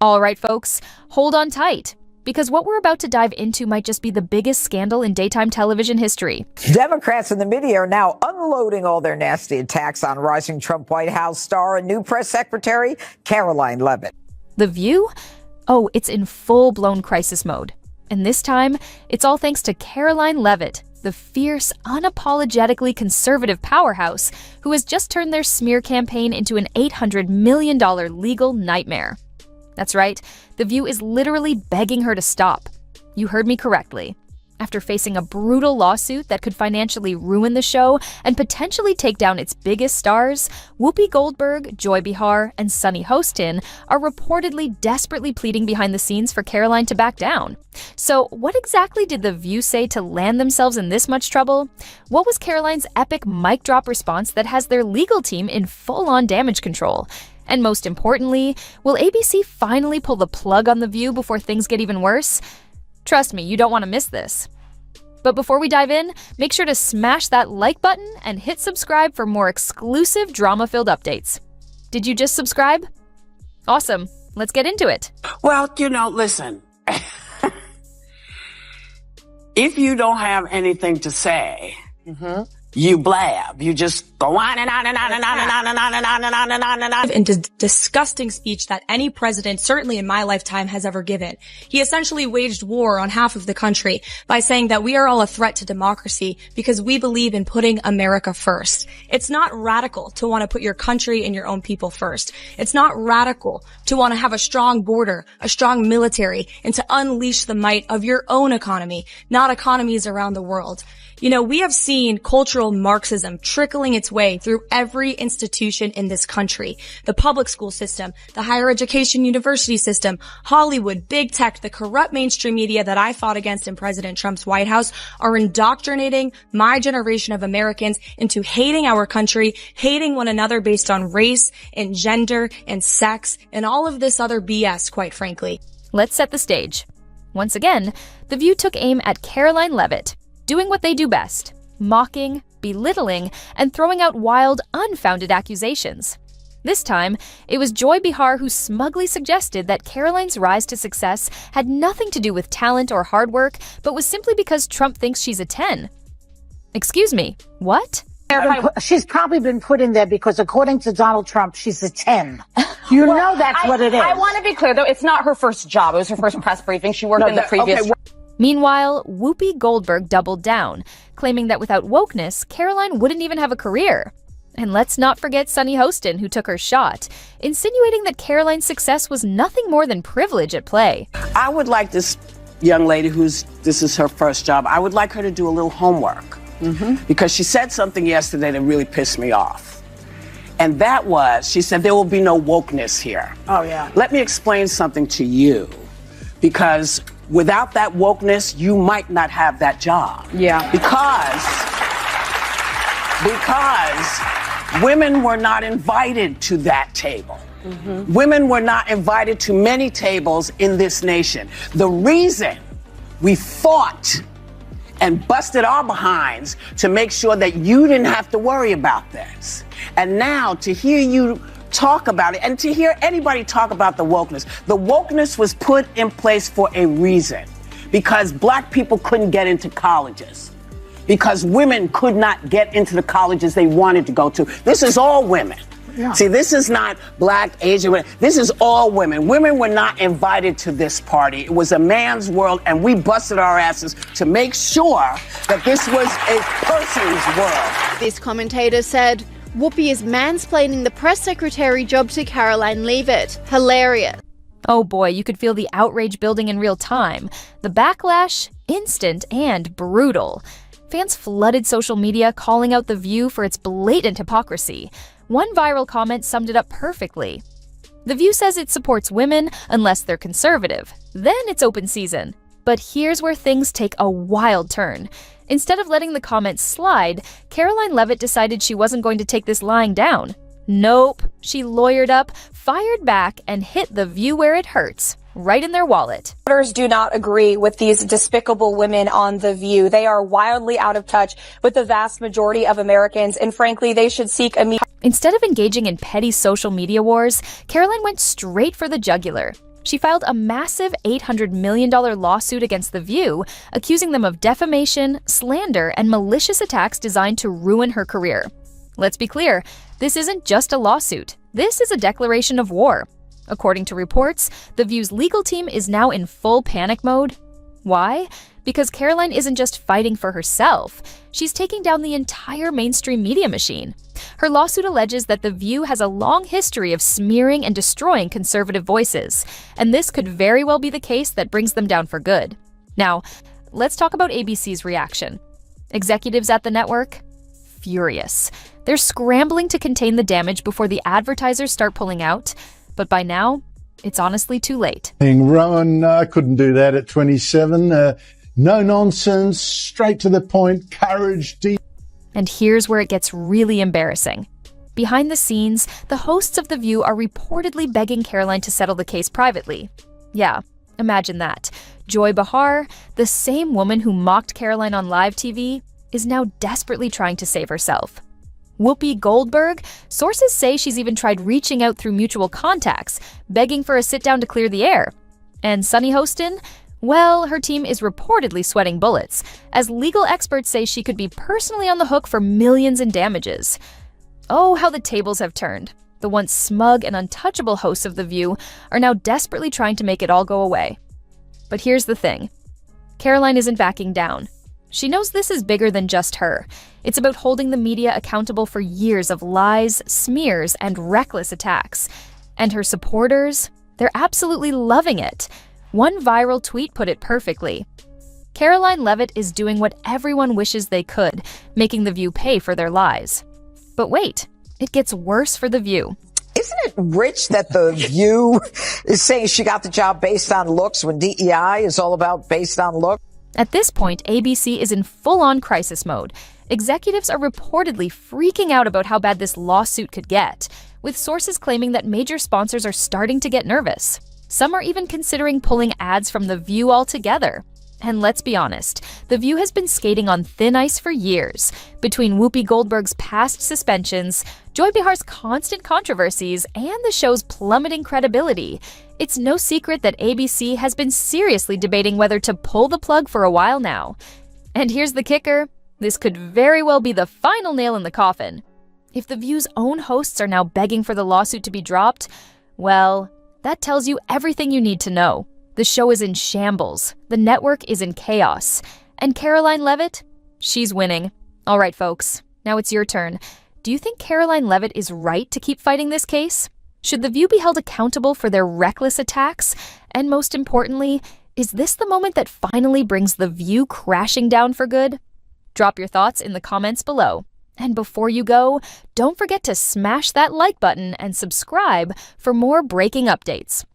All right, folks, hold on tight, because what we're about to dive into might just be the biggest scandal in daytime television history. Democrats in the media are now unloading all their nasty attacks on rising Trump White House star and new press secretary, Karoline Leavitt. The View? Oh, it's in full-blown crisis mode. And this time, it's all thanks to Karoline Leavitt, the fierce, unapologetically conservative powerhouse who has just turned their smear campaign into an $800 million legal nightmare. That's right, The View is literally begging her to stop. You heard me correctly. After facing a brutal lawsuit that could financially ruin the show and potentially take down its biggest stars, Whoopi Goldberg, Joy Behar, and Sunny Hostin are reportedly desperately pleading behind the scenes for Karoline to back down. So what exactly did The View say to land themselves in this much trouble? What was Karoline's epic mic drop response that has their legal team in full-on damage control? And most importantly, will ABC finally pull the plug on The View before things get even worse? Trust me, you don't want to miss this. But before we dive in, make sure to smash that like button and hit subscribe for more exclusive drama-filled updates. Did you just subscribe? Awesome. Let's get into it. Well, listen. If you don't have anything to say, you blab. You just go on and on and on and on and on and on and on and on and on and on. And disgusting speech that any president, certainly in my lifetime, has ever given. He essentially waged war on half of the country by saying that we are all a threat to democracy because we believe in putting America first. It's not radical to want to put your country and your own people first. It's not radical to want to have a strong border, a strong military, and to unleash the might of your own economy, not economies around the world. We have seen cultural Marxism trickling its way through every institution in this country. The public school system, the higher education university system, Hollywood, big tech, the corrupt mainstream media that I fought against in President Trump's White House are indoctrinating my generation of Americans into hating our country, hating one another based on race and gender and sex and all of this other BS, quite frankly. Let's set the stage. Once again, The View took aim at Karoline Leavitt, doing what they do best, mocking, belittling, and throwing out wild, unfounded accusations. This time, it was Joy Behar who smugly suggested that Karoline's rise to success had nothing to do with talent or hard work, but was simply because Trump thinks she's a 10. Excuse me, what? She's probably been put in there because, according to Donald Trump, she's a 10. That's what it is. I want to be clear, though. It's not her first job. It was her first press briefing. She worked in the previous... Okay. Meanwhile, Whoopi Goldberg doubled down, claiming that without wokeness, Karoline wouldn't even have a career. And let's not forget Sunny Hostin, who took her shot, insinuating that Karoline's success was nothing more than privilege at play. I would like this young lady this is her first job, I would like her to do a little homework. Because she said something yesterday that really pissed me off. And that was, she said, there will be no wokeness here. Oh, yeah. Let me explain something to you. Because without that wokeness, you might not have that job. Yeah. Because women were not invited to that table. Women were not invited to many tables in this nation. The reason we fought and busted our behinds to make sure that you didn't have to worry about this. And now to hear you talk about it and to hear anybody talk about the wokeness was put in place for a reason. Because black people couldn't get into colleges. Because women could not get into the colleges they wanted to go to. This is all women. Yeah. See, this is not black, Asian women. This is all women. Women were not invited to this party. It was a man's world, and we busted our asses to make sure that this was a person's world. This commentator said, Whoopi is mansplaining the press secretary job to Karoline Leavitt. Hilarious. Oh boy, you could feel the outrage building in real time. The backlash, instant and brutal. Fans flooded social media calling out The View for its blatant hypocrisy. One viral comment summed it up perfectly. The View says it supports women unless they're conservative. Then it's open season. But here's where things take a wild turn. Instead of letting the comments slide, Karoline Leavitt decided she wasn't going to take this lying down. Nope. She lawyered up, fired back, and hit The View where it hurts. Right in their wallet. Voters do not agree with these despicable women on The View. They are wildly out of touch with the vast majority of Americans, and frankly, they should seek immediate... Instead of engaging in petty social media wars, Karoline went straight for the jugular. She filed a massive $800 million lawsuit against The View, accusing them of defamation, slander, and malicious attacks designed to ruin her career. Let's be clear, this isn't just a lawsuit. This is a declaration of war. According to reports, The View's legal team is now in full panic mode. Why? Because Karoline isn't just fighting for herself. She's taking down the entire mainstream media machine. Her lawsuit alleges that The View has a long history of smearing and destroying conservative voices, and this could very well be the case that brings them down for good. Now, let's talk about ABC's reaction. Executives at the network? Furious. They're scrambling to contain the damage before the advertisers start pulling out, but by now, it's honestly too late. Rowan, I couldn't do that at 27. No nonsense, straight to the point, courage, deep. And here's where it gets really embarrassing. Behind the scenes, the hosts of The View are reportedly begging Karoline to settle the case privately. Yeah, imagine that. Joy Behar, the same woman who mocked Karoline on live TV, is now desperately trying to save herself. Whoopi Goldberg, sources say she's even tried reaching out through mutual contacts, begging for a sit-down to clear the air. And Sunny Hostin? Well, her team is reportedly sweating bullets, as legal experts say she could be personally on the hook for millions in damages. Oh, how the tables have turned. The once smug and untouchable hosts of The View are now desperately trying to make it all go away. But here's the thing. Karoline isn't backing down. She knows this is bigger than just her. It's about holding the media accountable for years of lies, smears, and reckless attacks. And her supporters? They're absolutely loving it. One viral tweet put it perfectly. Karoline Leavitt is doing what everyone wishes they could, making The View pay for their lies. But wait, it gets worse for The View. Isn't it rich that The View is saying she got the job based on looks when DEI is all about based on looks? At this point, ABC is in full-on crisis mode. Executives are reportedly freaking out about how bad this lawsuit could get, with sources claiming that major sponsors are starting to get nervous. Some are even considering pulling ads from The View altogether. And let's be honest, The View has been skating on thin ice for years. Between Whoopi Goldberg's past suspensions, Joy Behar's constant controversies, and the show's plummeting credibility, it's no secret that ABC has been seriously debating whether to pull the plug for a while now. And here's the kicker. This could very well be the final nail in the coffin. If The View's own hosts are now begging for the lawsuit to be dropped, well, that tells you everything you need to know. The show is in shambles. The network is in chaos. And Karoline Leavitt? She's winning. All right, folks. Now it's your turn. Do you think Karoline Leavitt is right to keep fighting this case? Should The View be held accountable for their reckless attacks? And most importantly, is this the moment that finally brings The View crashing down for good? Drop your thoughts in the comments below. And before you go, don't forget to smash that like button and subscribe for more breaking updates.